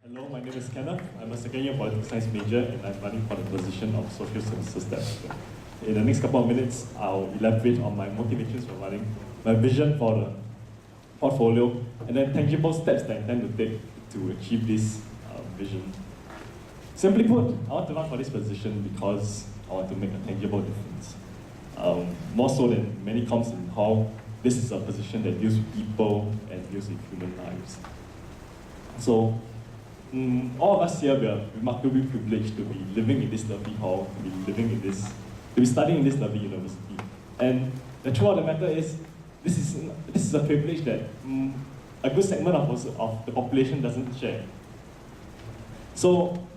Hello, my name is Kenneth. I'm a second-year political science major and I'm running for the position of social services director. In the next couple of minutes, I'll elaborate on my motivations for running, my vision for the portfolio, and then tangible steps that I intend to take to achieve this vision. Simply put, I want to run for this position because I want to make a tangible difference. More so than many comes in how this is a position that deals with people and deals with human lives. So, all of us here, we are remarkably privileged to be living in this lovely hall, to be studying in this lovely university. And the truth of the matter is, this is a privilege that a good segment of the population doesn't share. So,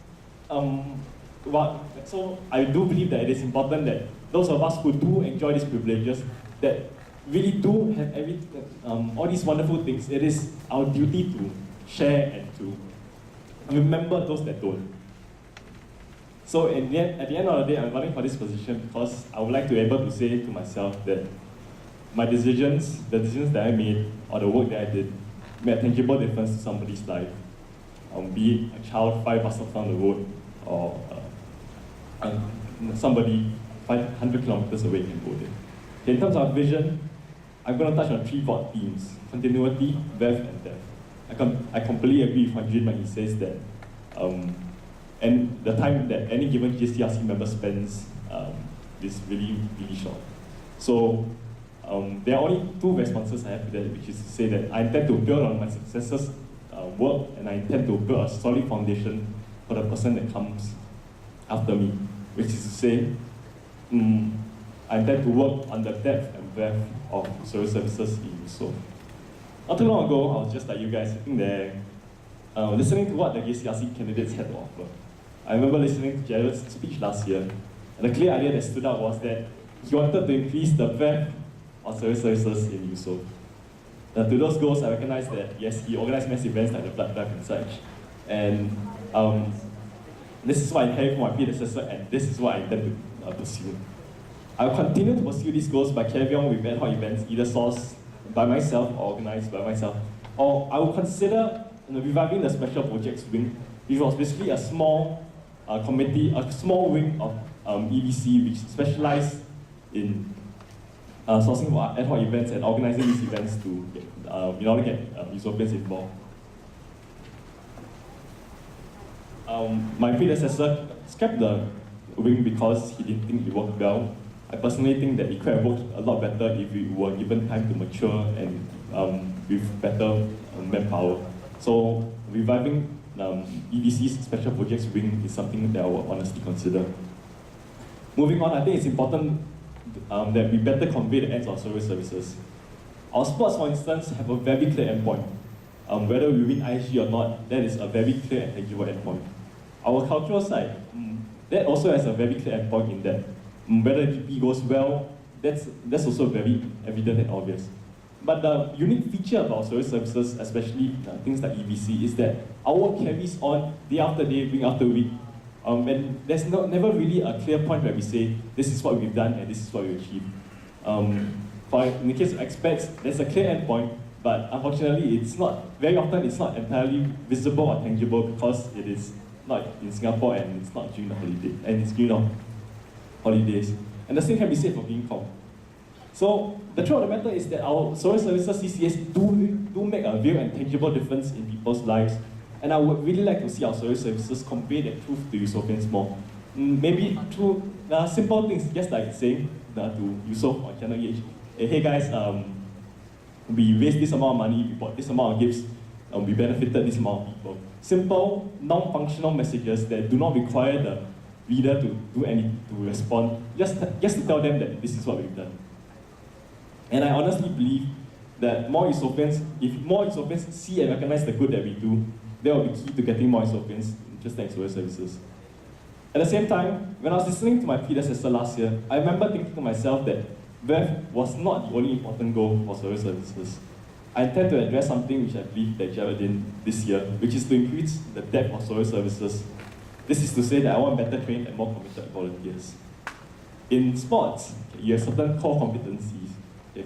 so I do believe that it is important that those of us who do enjoy these privileges, that really do have all these wonderful things, it is our duty to share and to remember those that don't. So at the end of the day, I'm running for this position because I would like to be able to say to myself that my decisions, the decisions that I made, or the work that I did, made a tangible difference to somebody's life. Be it a child 5 bus stops down the road, or somebody 500 kilometers away can go there. In terms of vision, I'm going to touch on 3 broad themes: continuity, breadth, and depth. I completely agree with Juan Jun when he says that and the time that any given JCRC member spends is really, really short. So there are only 2 responses I have to that, which is to say that I intend to build on my successors' work, and I intend to build a solid foundation for the person that comes after me, which is to say, I intend to work on the depth and breadth of social services in Eusoff. Not too long ago, I was just like you guys, sitting there, listening to what the JCRC candidates had to offer. I remember listening to Jared's speech last year, and the clear idea that stood out was that he wanted to increase the breadth of social services in Eusoff. To those goals, I recognize that, yes, he organized mass events like the blood drive and such. And this is what I inherited from my predecessor, and this is what I intend to pursue. I will continue to pursue these goals by carrying on with ad hoc events, either sourced by myself or organized by myself. Or I will consider reviving the special projects wing, which was basically a small committee, a small wing of EBC which specialized in sourcing for ad hoc events and organizing these events to in order to get Eusoffians involved. My predecessor scrapped the wing because he didn't think it worked well. I personally think that it could have worked a lot better if we were given time to mature and with better manpower. So reviving EDC's special projects wing is something that I would honestly consider. Moving on, I think it's important that we better convey the ends of social services. Our sports, for instance, have a very clear endpoint. Whether we win IG or not, that is a very clear and tangible endpoint. Our cultural side, that also has a very clear endpoint in that whether GP goes well, that's also very evident and obvious. But the unique feature about social services, especially things like EBC, is that our work carries on day after day, week after week. And there's never really a clear point where we say, this is what we've done and this is what we achieved. In the case of expats, there's a clear endpoint, but unfortunately, very often it's not entirely visible or tangible because it is not in Singapore and it's not during the holiday, and it's during the holidays. And the same can be said for GINCOM. So the truth of the matter is that our social services CCAs do make a real and tangible difference in people's lives, and I would really like to see our social services convey that truth to Eusoffians more. Maybe through simple things, just like saying to Eusoff on Channel EH, hey guys, we raised this amount of money, we bought this amount of gifts, we benefited this amount of people. Simple, non-functional messages that do not require the reader to do anything to respond, just to tell them that this is what we've done. And I honestly believe that if more Eusoffians see and recognize the good that we do, that will be key to getting more Eusoffians interested in social services. At the same time, when I was listening to my predecessor last year, I remember thinking to myself that breadth was not the only important goal for social services. I intend to address something which I believe that Jared did this year, which is to increase the depth of social services. This is to say that I want better trained and more committed volunteers. In sports, you have certain core competencies.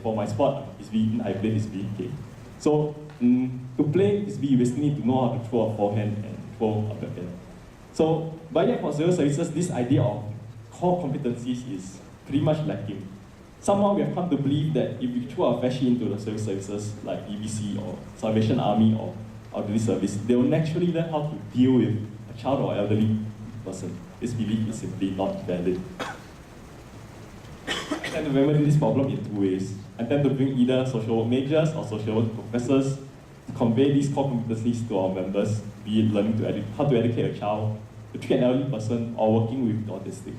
For my sport, I play Frisbee. So to play Frisbee, you basically need to know how to throw a forehand and people up there. So, but yet for social services, this idea of core competencies is pretty much lacking. Somehow we have come to believe that if we throw our freshie into the social services like EBC or Salvation Army or elderly service, they will naturally learn how to deal with a child or elderly person. This belief is simply not valid. I tend to remedy this problem in two ways. I tend to bring either social work majors or social work professors to convey these core competencies to our members, be it learning how to educate a child, to treat an elderly person, or working with the autistic.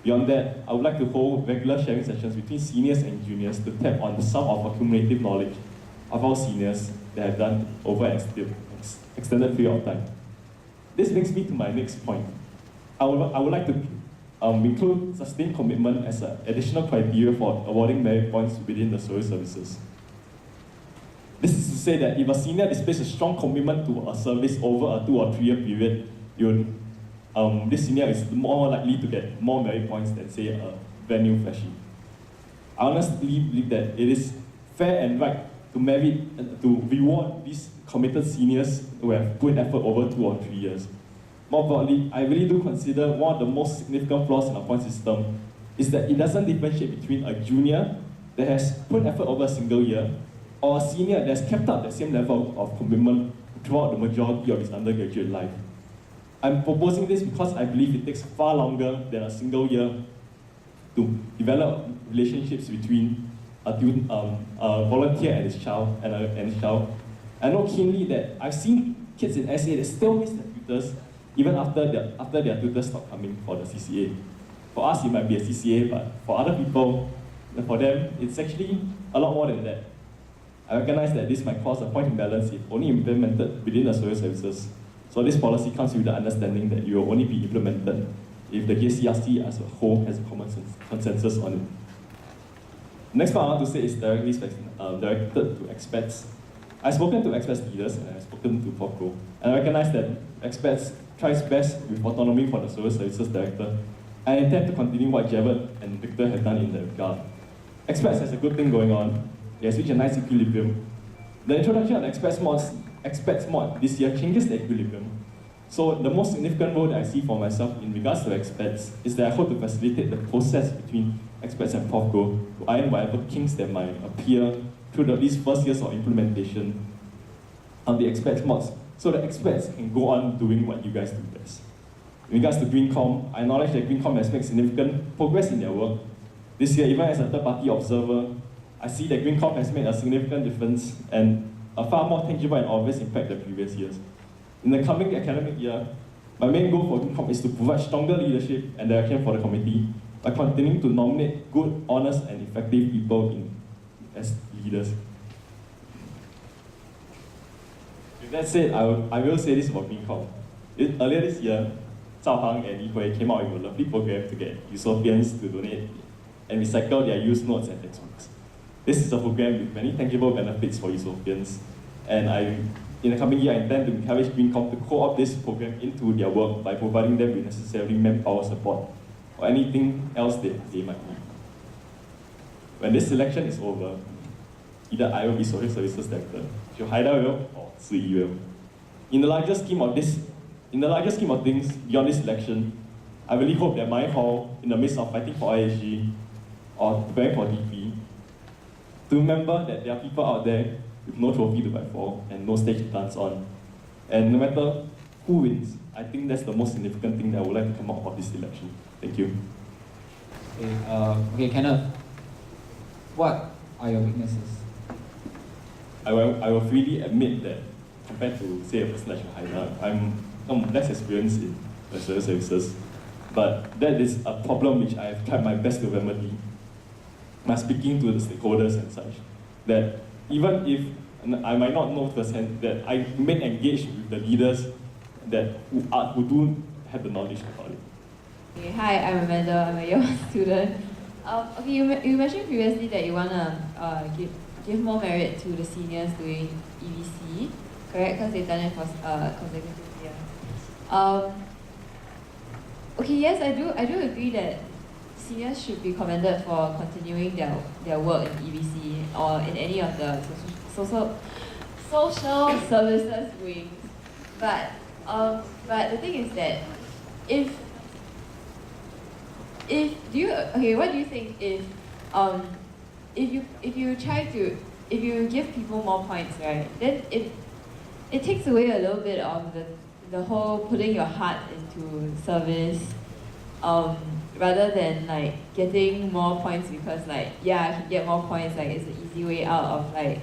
Beyond that, I would like to hold regular sharing sessions between seniors and juniors to tap on some of our cumulative knowledge of our seniors that have done over an extended period of time. This brings me to my next point. I would like to include sustained commitment as an additional criteria for awarding merit points within the social services. This is to say that if a senior displays a strong commitment to a service over a 2 or 3 year period, this senior is more likely to get more merit points than, say, a brand new freshie. I honestly believe that it is fair and right to reward these committed seniors who have put effort over 2 or 3 years. More broadly, I really do consider one of the most significant flaws in our point system is that it doesn't differentiate between a junior that has put effort over a single year or a senior that has kept up the same level of commitment throughout the majority of his undergraduate life. I'm proposing this because I believe it takes far longer than a single year to develop relationships between a volunteer and his child. I know keenly that I've seen kids in SA that still miss their tutors even after their tutors stop coming for the CCA. For us, it might be a CCA, but for other people, for them, it's actually a lot more than that. I recognize that this might cause a point imbalance if only implemented within the social services. So this policy comes with the understanding that it will only be implemented if the JCRC as a whole has a common consensus on it. The next part I want to say is directed to expats. I've spoken to expats leaders and I've spoken to POPCO, and I recognize that expats tries best with autonomy for the social services director, and I intend to continue what Jared and Victor have done in that regard. Expats has a good thing going on. It has reached a nice equilibrium. The introduction of the expats mod this year changes the equilibrium. So the most significant role that I see for myself in regards to expats is that I hope to facilitate the process between expats and POPCO to iron whatever kinks that might appear through these first years of implementation of the expats mods, so that expats can go on doing what you guys do best. In regards to GreenCom, I acknowledge that GreenCom has made significant progress in their work. This year, even as a third-party observer, I see that GreenCom has made a significant difference and a far more tangible and obvious impact than previous years. In the coming academic year, my main goal for GreenCom is to provide stronger leadership and direction for the committee by continuing to nominate good, honest, and effective people as leaders. With that said, I will say this about GreenCom. Earlier this year, Zhao Hang and Yi Hui came out with a lovely program to get Eusoffians to donate and recycle their used notes and textbooks. This is a program with many tangible benefits for Eusoffians, and in the coming year, I intend to encourage GreenCom to co-opt this program into their work by providing them with necessary manpower support or anything else that they might need. When this selection is over, either I will be social services director, Haida will, or Sui will. In the larger scheme of things, beyond this election, I really hope that my hall, in the midst of fighting for ISG or preparing for DP, to remember that there are people out there with no trophy to fight for and no stage to dance on. And no matter who wins, I think that's the most significant thing that I would like to come out of this election. Thank you. Okay, Kenneth, what are your weaknesses? I will freely admit that compared to, say, a person like Haida, I'm less experienced in social services, but that is a problem which I have tried my best to remedy by speaking to the stakeholders and such, that even if I might not know firsthand, that I remain engaged with the leaders who do have the knowledge about it. Okay, hi, I'm Amanda. I'm a year one student. Okay, you mentioned previously that you want to give more merit to the seniors doing EVC, correct? Because they've done it for consecutive years. Okay, yes, I do agree that seniors should be commended for continuing their work in EVC or in any of the social services wings. But But the thing is that if what do you think if you give people more points, right? Then it takes away a little bit of the whole putting your heart into service, rather than like getting more points because like yeah, I can get more points, like it's an easy way out of like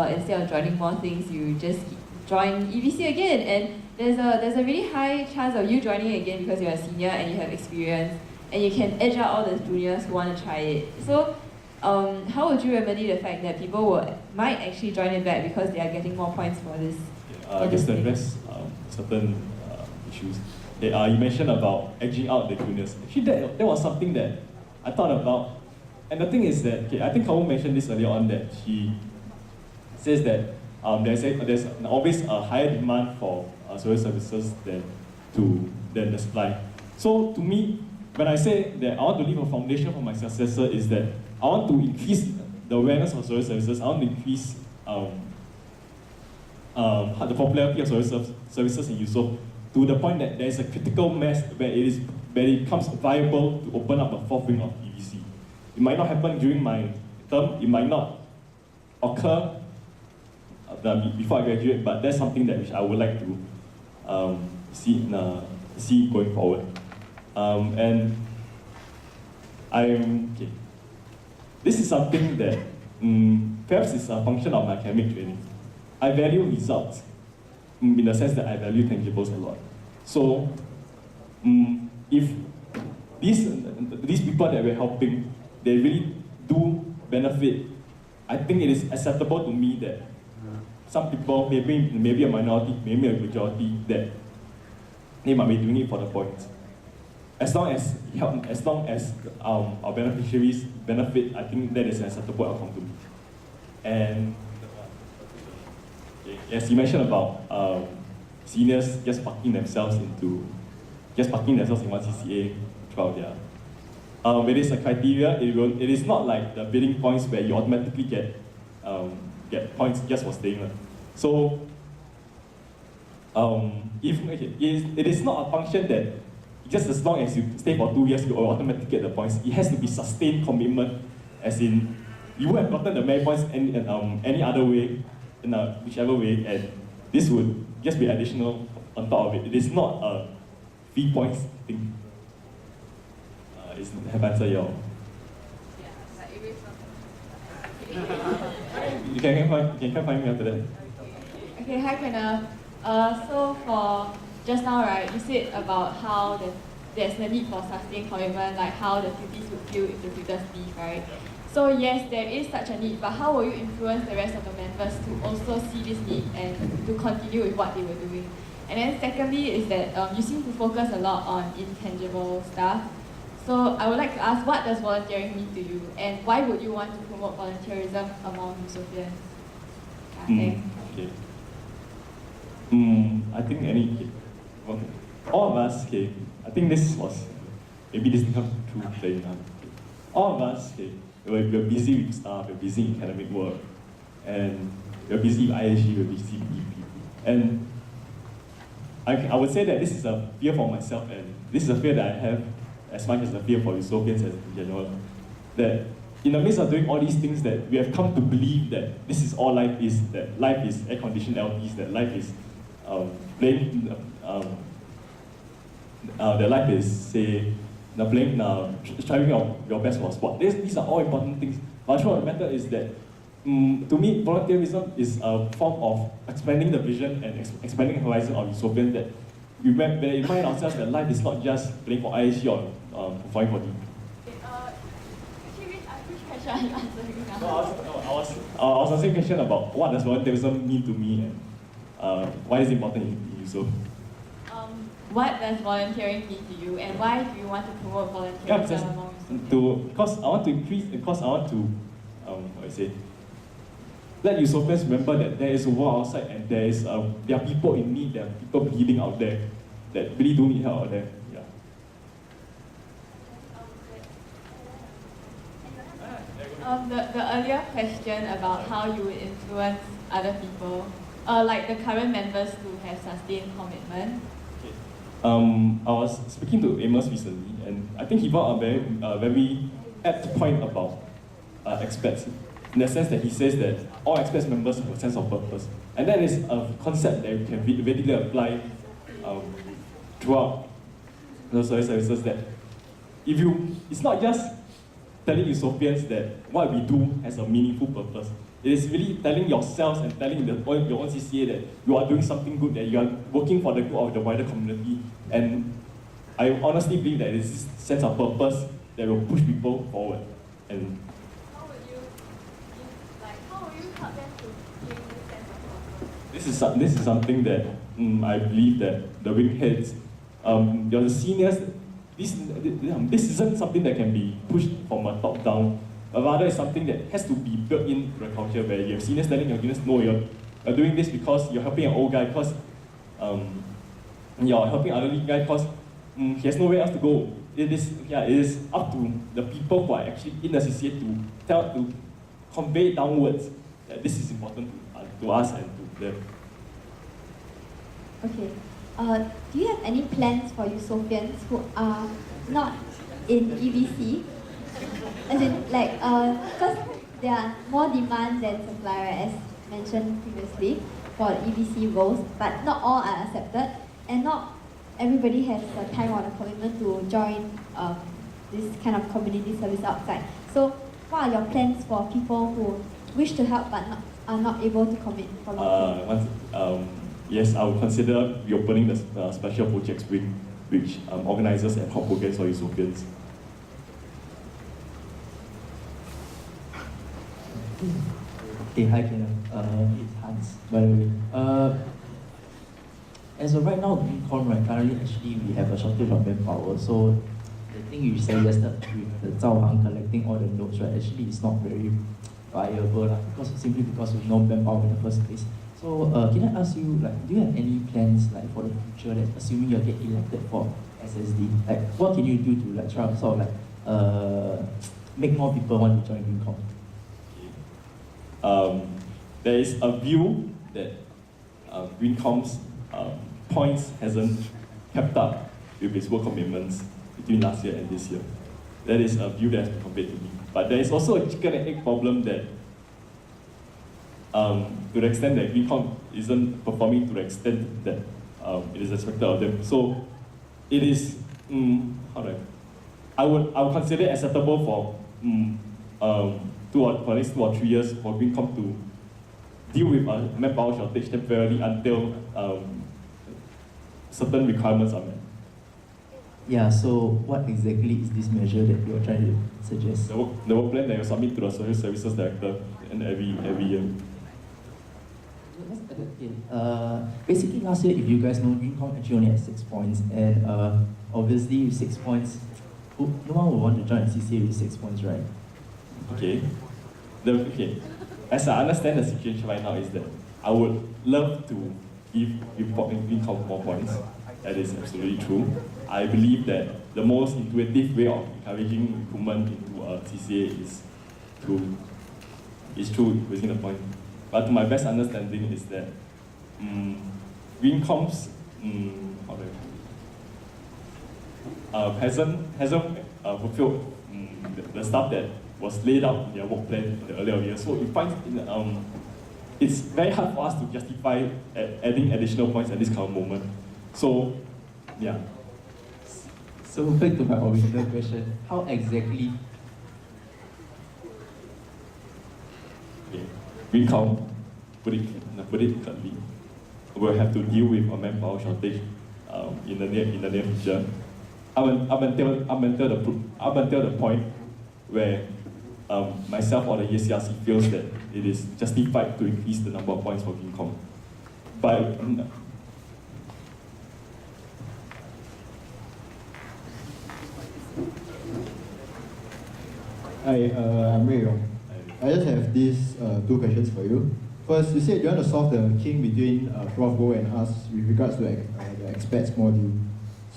instead of joining more things, you just join EVC again, and there's a really high chance of you joining again because you're a senior and you have experience and you can edge out all the juniors who want to try it. So how would you remedy the fact that people might actually join it back because they are getting more points for this? Just to address certain issues. You mentioned about edging out the juniors. Actually, that was something that I thought about. And the thing is that, I think Kawu mentioned this earlier on, that she says that there's always a higher demand for social services than the supply. So to me, when I say that I want to leave a foundation for my successor, is that I want to increase the awareness of social services. I want to increase the popularity of social services in Eusoff to the point that there is a critical mass where it becomes viable to open up a fourth wing of EVC. It might not happen during my term, it might not occur before I graduate, but that's something that which I would like to see going forward. And this is something that perhaps is a function of my academic training. I value results in the sense that I value tangibles a lot. So if these people that we're helping, they really do benefit, I think it is acceptable to me that some people, maybe a minority, maybe a majority, that they might be doing it for the points. As long as our beneficiaries benefit, I think that is an acceptable outcome to me. And yes, you mentioned about seniors just parking themselves in one CCA throughout their. It is a criteria. It is not like the bidding points where you automatically get points just for staying. So it is not a function that just as long as you stay for 2 years, you will automatically get the points. It has to be sustained commitment, as in you would have gotten the merit points any other way, in whichever way, and this would just be additional on top of it. It is not a fee points thing. Have I answered your? Yeah, but it was You can find me after that. Okay, hi Kenneth. So for just now, right, you said about how there's the need for sustained commitment, like how the tutors would feel if the tutors leave, right? So yes, there is such a need, but how will you influence the rest of the members to also see this need and to continue with what they were doing? And then secondly is that you seem to focus a lot on intangible stuff. So I would like to ask, what does volunteering mean to you, and why would you want to promote volunteerism among Eusoffians? Thanks. Okay. I think all of us, I think this was, maybe this becomes true playing now. All of us, we're busy with stuff, we're busy in academic work, and we're busy with ISG, we're busy with EP. And I would say that this is a fear for myself, and this is a fear that I have as much as a fear for Eusoffians as in general. That in the midst of doing all these things, that we have come to believe that this is all life is, that life is air-conditioned LPs, that life is that life is, say, striving your best for a sport. These are all important things. But the truth of the matter is that, to me, volunteerism is a form of expanding the vision and expanding the horizon of Eusoffians, that we remind ourselves that life is not just playing for ISG or performing for the. Which question are you answering now? I was asking a question about what does volunteerism mean to me, and why is it important in Eusoff? What does volunteering mean to you, and why do you want to promote volunteerism among Eusoffians? Because I want to let Eusoffians remember that there is a world outside, and there are people in need, there are people bleeding out there that really do need help out there. Yeah. The earlier question about how you would influence other people, like the current members to have sustained commitment? I was speaking to Amos recently, and I think he brought a very apt point about expats, in the sense that he says that all expats members have a sense of purpose, and that is a concept that you can readily apply throughout the services. That if you, it's not just telling Eusopians that what we do has a meaningful purpose. It is really telling yourselves and telling your own CCA that you are doing something good, that you are working for the good of the wider community. And I honestly believe that it is this sense of purpose that will push people forward. And how would you help them to gain this sense of purpose? this is something that I believe that the wing heads, the seniors, this isn't something that can be pushed from a top down. Rather, it's something that has to be built into the culture, where you have seniors telling your juniors, no, you're doing this because you're helping an old guy, because you're helping an elderly guy because he has nowhere else to go. It is up to the people who are actually in the CCA to convey downwards that this is important to us and to them. Okay. Do you have any plans for Eusopians who are not in EVC? As in, like, because there are more demand than supply, right, as mentioned previously, for EVC roles, but not all are accepted, and not everybody has the time or the commitment to join this kind of community service outside. So, what are your plans for people who wish to help but are not able to commit for long term? Yes, I will consider reopening the special projects wing, which organizes ad hoc programs for Eusopians. Okay, hi Kenneth. It's Hans, by the way. As of right now, Greencom, right, currently actually we have a shortage of manpower. So the thing you said yesterday with the Zhao Hang collecting all the notes, right, actually it's not very viable, simply because we no manpower in the first place. So can I ask you, like, do you have any plans like for the future, that assuming you get elected for SSD, like what can you do to like try to sort of like make more people want to join Greencom? There is a view that Greencom's points hasn't kept up with its work commitments between last year and this year. That is a view that has been conveyed to me. But there is also a chicken and egg problem that, to the extent that Greencom isn't performing to the extent that it is expected of them. So it is, I would consider it acceptable for for the next 2 or 3 years for Greencom to deal with a manpower shortage temporarily until certain requirements are met. Yeah, so what exactly is this measure that you're trying to suggest? The work plan that you submit to the Social Services Director and every year. Basically last year, if you guys know, Greencom actually only had 6 points, and obviously with 6 points, no one would want to join a CCA with 6 points, right? Okay. As I understand the situation right now is that I would love to give Greencom more points. That is absolutely true. I believe that the most intuitive way of encouraging recruitment into a CCA is through increasing the point. But to my best understanding is that Greencom's hasn't fulfilled the stuff that was laid out in their work plan in the earlier years. So it finds it's very hard for us to justify adding additional points at this current moment. So, yeah. So back to my original question, how exactly? Okay. Greencom, put it currently, will have to deal with a manpower shortage in the near future. Up until the point where myself or the JCRC feels that it is justified to increase the number of points for Greencom. But Hi, I'm Ray Yong. I just have these 2 questions for you. First, you said you want to solve the king between Prof. Go and us with regards to the expats module.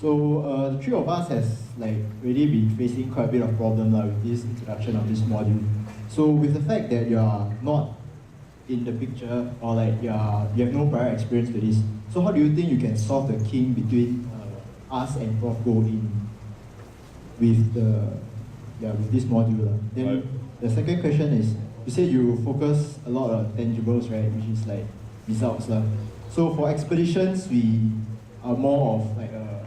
So the 3 of us has already been facing quite a bit of problem with this introduction of this module. So with the fact that you are not in the picture, or like you have no prior experience to this. So how do you think you can solve the kink between us and Prof Go with this module? Then Right. the second question is, you said you focus a lot on tangibles, right? Which is like results lah. So for expeditions, we are more of like a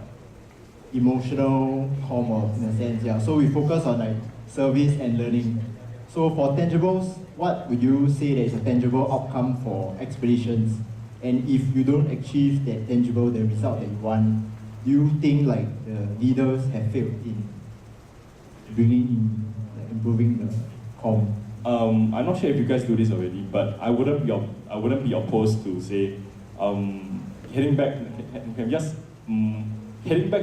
emotional comm in a sense, yeah. So we focus on like service and learning. So for tangibles, what would you say that is a tangible outcome for expeditions? And if you don't achieve that tangible, the result that you want, do you think like the leaders have failed in bringing in, like, improving the comm? I'm not sure if you guys do this already, but I wouldn't be opposed to say heading back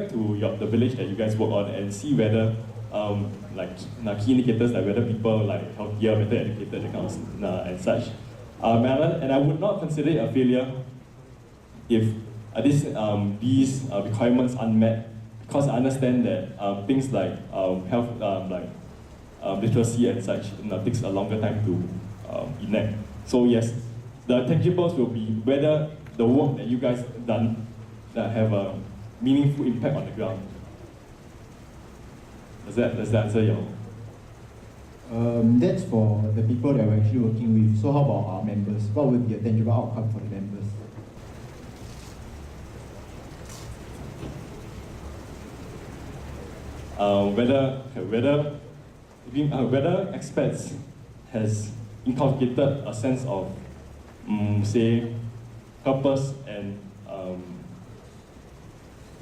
to the village that you guys work on and see whether key indicators like whether people like healthier, better educated, and such. And I would not consider it a failure if these requirements unmet, because I understand that things like health, literacy and such, takes a longer time to enact. So yes, the tangibles will be whether the work that you guys done have a meaningful impact on the ground. Does that answer your? That's for the people that we're actually working with. So how about our members? What would be a tangible outcome for the members? Whether expats has inculcated a sense of, say, purpose and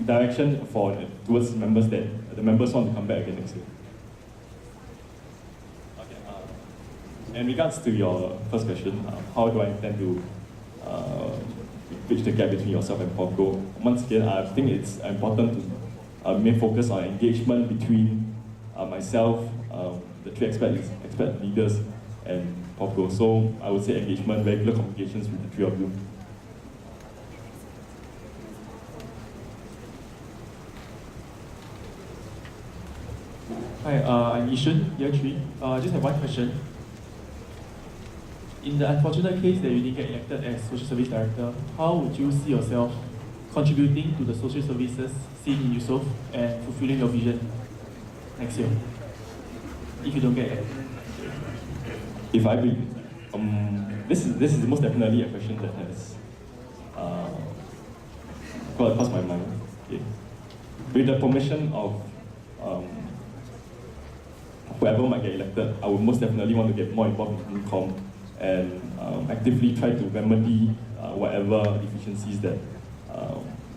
direction towards members that the members want to come back again next year. Okay. In regards to your first question, how do I intend to bridge the gap between yourself and POPGO? Once again, I think it's important to main focus on engagement between myself, the three expert leaders, and POPGO. So I would say engagement, regular communications with the three of you. Hi, I'm Yishun, year 3. I just have one question. In the unfortunate case that you didn't get elected as Social Service Director, how would you see yourself contributing to the social services seen in Eusoff and fulfilling your vision next year, if you don't get elected? If I be, this is most definitely a question that has crossed my mind. Okay. With the permission of whoever might get elected, I would most definitely want to get more involved in comm and actively try to remedy whatever deficiencies that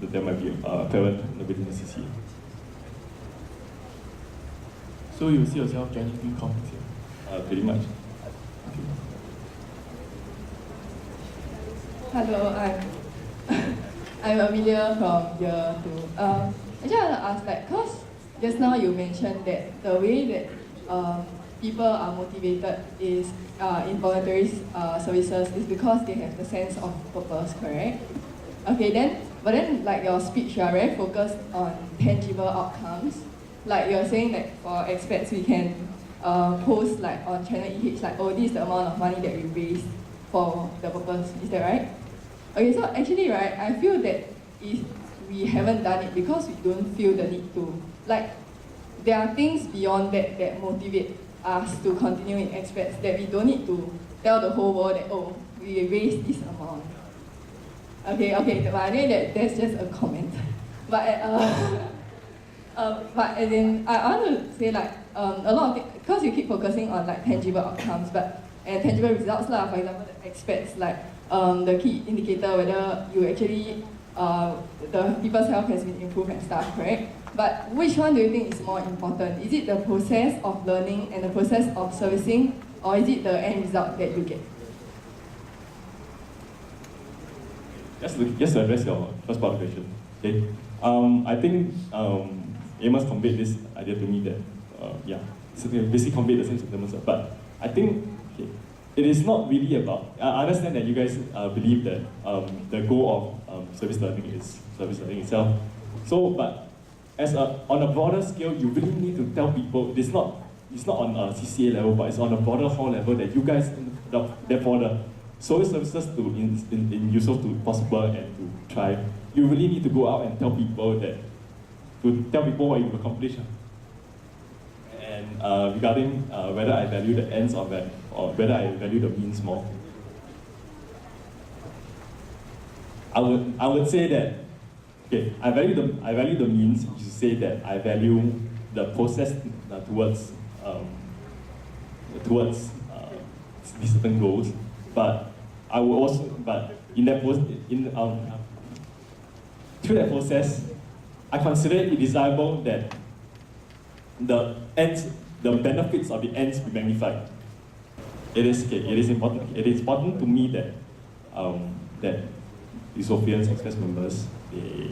there might be apparent within the CCA. So you see yourself joining comm next year? Pretty much. Hello, I'm Amelia from year 2. Actually, I want to ask, like, cause just now you mentioned that the way that people are motivated is in voluntary services is because they have the sense of purpose, correct? Okay, but then like your speech, you are very focused on tangible outcomes. Like you're saying that for expats, we can post like on channel EH, like, oh, this is the amount of money that we raised for the purpose. Is that right? Okay, so actually, right, I feel that if we haven't done it because we don't feel the need to, like, there are things beyond that motivate us to continue in expats that we don't need to tell the whole world that, oh, we raised this amount. Okay, but I think that's just a comment. But as in, I want to say like a lot of things, because you keep focusing on like tangible outcomes, and tangible results lah. For example, the expats, like the key indicator whether you actually the people's health has been improved and stuff, correct? But which one do you think is more important? Is it the process of learning and the process of servicing, or is it the end result that you get? Just to address your first part of the question. Okay. I think Amos conveyed this idea to me that so they basically conveyed the same sentiments. But I think it is not really about. I understand that you guys believe that the goal of service learning is service learning itself. So, but on a broader scale, you really need to tell people it's not on a CCA level, but it's on a broader hall level that you guys, therefore social services in Eusoff to possible and to thrive, you really need to go out and tell people what you've accomplished. And regarding whether I value the ends or whether I value the means more, I would say that, okay, I value the means, which is to say that I value the process towards these certain goals, but I will also, through that process, I consider it desirable that the benefits of the ends be magnified. It is important to me that that Eusoffians, express members, they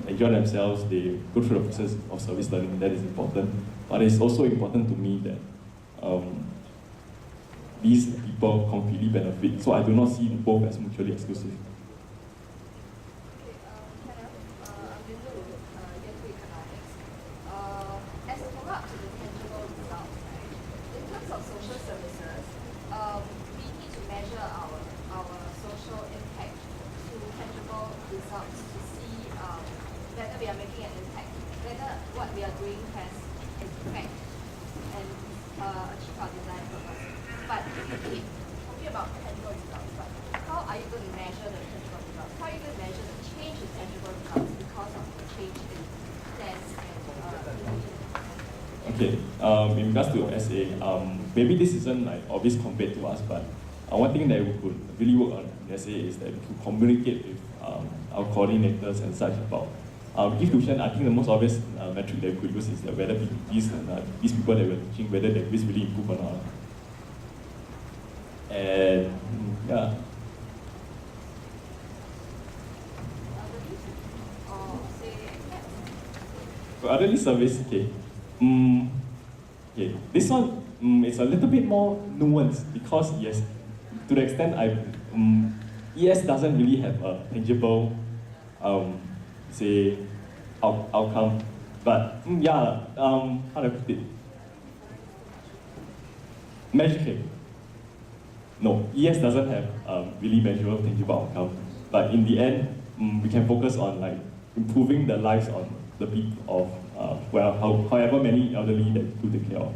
enjoy themselves, they go through the process of service learning. That is important, but it's also important to me that these people completely benefit. So I do not see both as mutually exclusive. As a follow-up to the tangible results, right? In terms of social services, we need to measure our social impact to tangible results to see whether we are making an impact, whether what we are doing has an effect and achieve our desired purpose. But if you keep talking about tangible results, but how are you going to measure the tangible results? How are you going to measure the change in tangible results because of the change in plans and Okay, in regards to SA, maybe this isn't like obvious compared to us, but one thing that we could really work on in SA is that we could communicate with our coordinators and such about give tuition. I think the most obvious metric that we could use is that whether these people that we're teaching, whether their grades really improve or not. And yeah. For elderly service, okay. Okay, this one is a little bit more nuanced because yes, to the extent ES doesn't really have a tangible, say, outcome. But yeah, how do I put it? Measure. No, ES doesn't have really measurable tangible outcome. But in the end, we can focus on like improving the lives of the people of however many elderly that we do take care of.